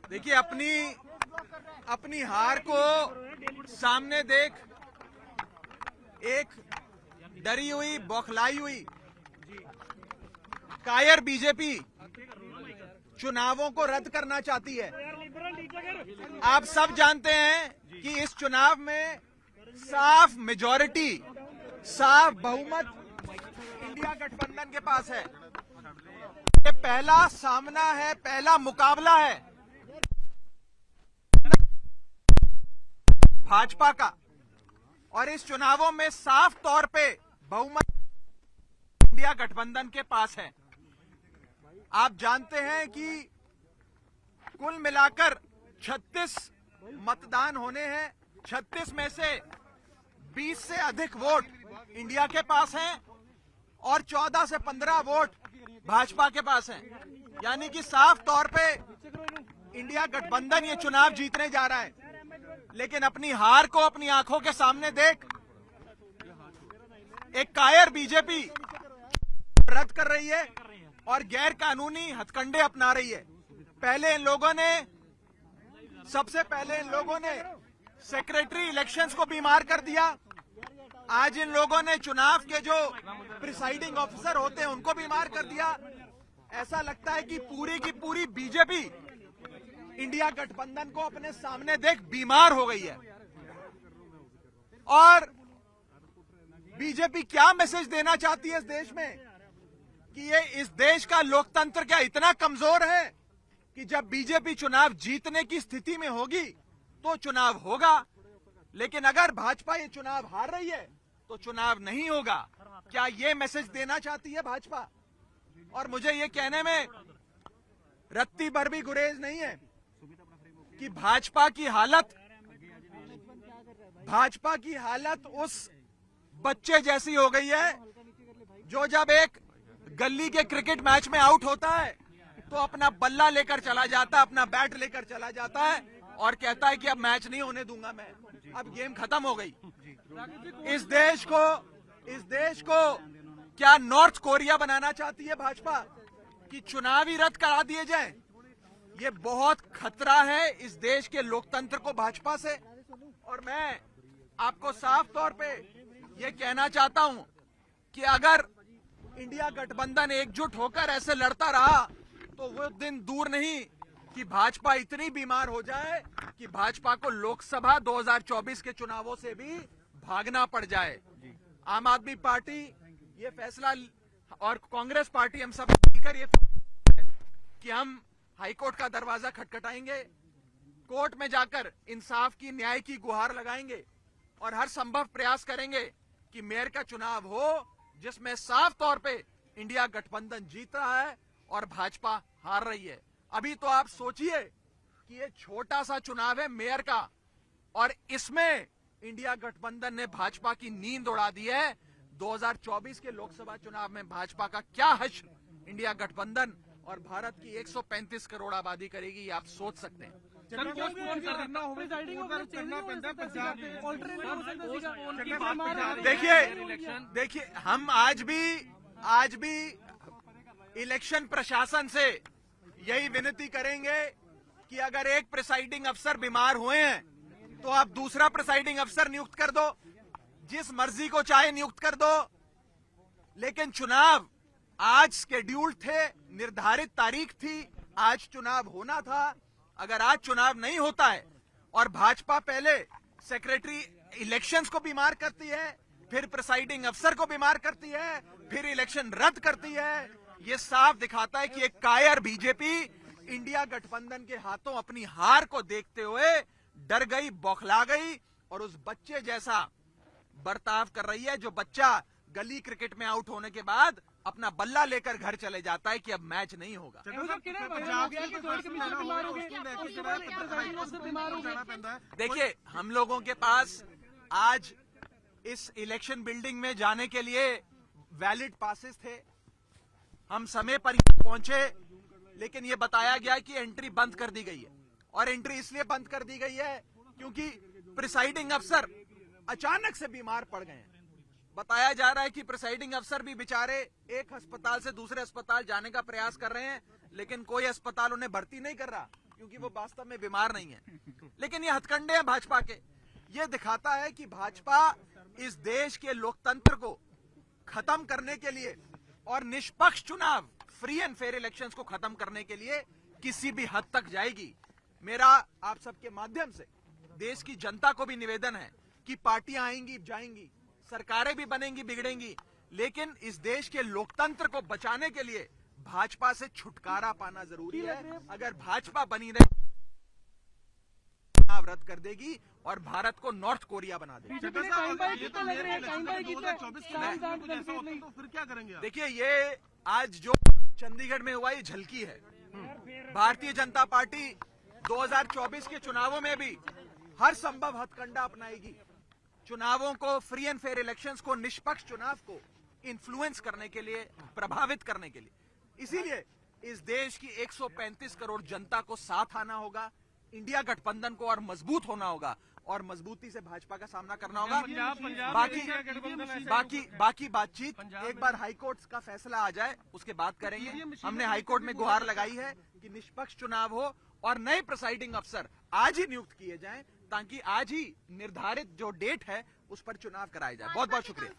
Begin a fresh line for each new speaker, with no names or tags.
देखिए, अपनी हार को सामने देख एक डरी हुई, बौखलाई हुई, कायर बीजेपी चुनावों को रद्द करना चाहती है। आप सब जानते हैं कि इस चुनाव में साफ मेजॉरिटी, साफ बहुमत इंडिया गठबंधन के पास है। ये पहला सामना है, पहला मुकाबला है भाजपा का, और इस चुनावों में साफ तौर पे बहुमत इंडिया गठबंधन के पास है। आप जानते हैं कि कुल मिलाकर 36 मतदान होने हैं। 36 में से 20 से अधिक वोट इंडिया के पास हैं और 14 से 15 वोट भाजपा के पास हैं। यानी कि साफ तौर पे इंडिया गठबंधन ये चुनाव जीतने जा रहा है। लेकिन अपनी हार को अपनी आंखों के सामने देख एक कायर बीजेपी रद्द कर रही है और गैर कानूनी हथकंडे अपना रही है। सबसे पहले इन लोगों ने सेक्रेटरी इलेक्शंस को बीमार कर दिया। आज इन लोगों ने चुनाव के जो प्रिसाइडिंग ऑफिसर होते हैं उनको बीमार कर दिया। ऐसा लगता है कि पूरी की पूरी बीजेपी इंडिया गठबंधन को अपने सामने देख बीमार हो गई है। और बीजेपी क्या मैसेज देना चाहती है इस देश में कि ये इस देश का लोकतंत्र क्या इतना कमजोर है कि जब बीजेपी चुनाव जीतने की स्थिति में होगी तो चुनाव होगा, लेकिन अगर भाजपा ये चुनाव हार रही है तो चुनाव नहीं होगा। क्या ये मैसेज देना चाहती है भाजपा? और मुझे ये कहने में रत्ती भर भी गुरेज नहीं है कि भाजपा की हालत उस बच्चे जैसी हो गई है जो जब एक गली के क्रिकेट मैच में आउट होता है तो अपना बल्ला लेकर चला जाता है, अपना बैट लेकर चला जाता है और कहता है कि अब मैच नहीं होने दूंगा मैं, अब गेम खत्म हो गई। इस देश को क्या नॉर्थ कोरिया बनाना चाहती है भाजपा कि चुनाव ही रद्द करा दिए जाए? ये बहुत खतरा है इस देश के लोकतंत्र को भाजपा से। और मैं आपको साफ तौर पे ये कहना चाहता हूं कि अगर इंडिया गठबंधन एकजुट होकर ऐसे लड़ता रहा तो वो दिन दूर नहीं कि भाजपा इतनी बीमार हो जाए कि भाजपा को लोकसभा 2024 के चुनावों से भी भागना पड़ जाए। आम आदमी पार्टी ये फैसला और कांग्रेस पार्टी हम सब मिलकर ये कि हम हाईकोर्ट का दरवाजा खटखटाएंगे, कोर्ट में जाकर इंसाफ की, न्याय की गुहार लगाएंगे और हर संभव प्रयास करेंगे कि मेयर का चुनाव हो जिसमें साफ तौर पे इंडिया गठबंधन जीत रहा है और भाजपा हार रही है। अभी तो आप सोचिए कि ये छोटा सा चुनाव है मेयर का और इसमें इंडिया गठबंधन ने भाजपा की नींद उड़ा दी है। 2024 के लोकसभा चुनाव में भाजपा का क्या हश्र इंडिया गठबंधन और भारत की 135 करोड़ आबादी करेगी, ये आप सोच सकते हैं। देखिए हम आज भी इलेक्शन प्रशासन से यही विनती करेंगे कि अगर एक प्रिसाइडिंग अफसर बीमार हुए हैं तो आप दूसरा प्रिसाइडिंग अफसर नियुक्त कर दो, जिस मर्जी को चाहे नियुक्त कर दो। लेकिन चुनाव आज शेड्यूल्ड थे, निर्धारित तारीख थी, आज चुनाव होना था। अगर आज चुनाव नहीं होता है और भाजपा पहले सेक्रेटरी इलेक्शंस को बीमार करती है, फिर प्रिसाइडिंग अफसर को बीमार करती है, फिर इलेक्शन रद्द करती है, ये साफ दिखाता है कि एक कायर बीजेपी इंडिया गठबंधन के हाथों अपनी हार को देखते हुए डर गई, बौखला गई और उस बच्चे जैसा बर्ताव कर रही है जो बच्चा गली क्रिकेट में आउट होने के बाद अपना बल्ला लेकर घर चले जाता है कि अब मैच नहीं होगा। देखिए हम लोगों के पास आज इस इलेक्शन बिल्डिंग में जाने के लिए वैलिड पासेस थे, हम समय पर पहुंचे, लेकिन ये बताया गया कि एंट्री बंद कर दी गई है। और एंट्री इसलिए बंद कर दी गई है क्योंकि प्रिसाइडिंग अफसर अचानक से बीमार पड़ गए हैं। बताया जा रहा है कि प्रिसाइडिंग अफसर भी बेचारे एक अस्पताल से दूसरे अस्पताल जाने का प्रयास कर रहे हैं, लेकिन कोई अस्पताल उन्हें भर्ती नहीं कर रहा क्योंकि वो वास्तव में बीमार नहीं है। लेकिन ये हथकंडे हैं भाजपा के। ये दिखाता है कि भाजपा इस देश के लोकतंत्र को खत्म करने के लिए और निष्पक्ष चुनाव, फ्री एंड फेयर इलेक्शंस को खत्म करने के लिए किसी भी हद तक जाएगी। मेरा आप सबके माध्यम से देश की जनता को भी निवेदन है कि पार्टियां आएंगी जाएंगी, सरकारें भी बनेंगी बिगड़ेंगी, लेकिन इस देश के लोकतंत्र को बचाने के लिए भाजपा से छुटकारा पाना जरूरी है। अगर भाजपा बनी रहे चुनाव रद्द कर देगी और भारत को नॉर्थ कोरिया बना देगी।
तो फिर क्या करेंगे?
देखिए, ये आज जो चंडीगढ़ में हुआ ये झलकी है। भारतीय जनता पार्टी 2024 के चुनावों में भी हर संभव हथकंडा अपनाएगी। चुनावों को, फ्री एंड फेयर इलेक्शंस को, निष्पक्ष चुनाव को इन्फ्लुएंस करने के लिए, प्रभावित करने के लिए। इसीलिए इस देश की 135 करोड़ जनता को साथ आना होगा, इंडिया गठबंधन को और मजबूत होना होगा और मजबूती से भाजपा का सामना करना होगा। बाकी बातचीत एक बार हाईकोर्ट का फैसला आ जाए उसके बाद करेंगे। हमने हाईकोर्ट में गुहार लगाई है कि निष्पक्ष चुनाव हो और नए प्रिसाइडिंग अफसर आज ही नियुक्त किए जाएं ताकि आज ही निर्धारित जो डेट है उस पर चुनाव कराया जाए। बहुत बहुत शुक्रिया।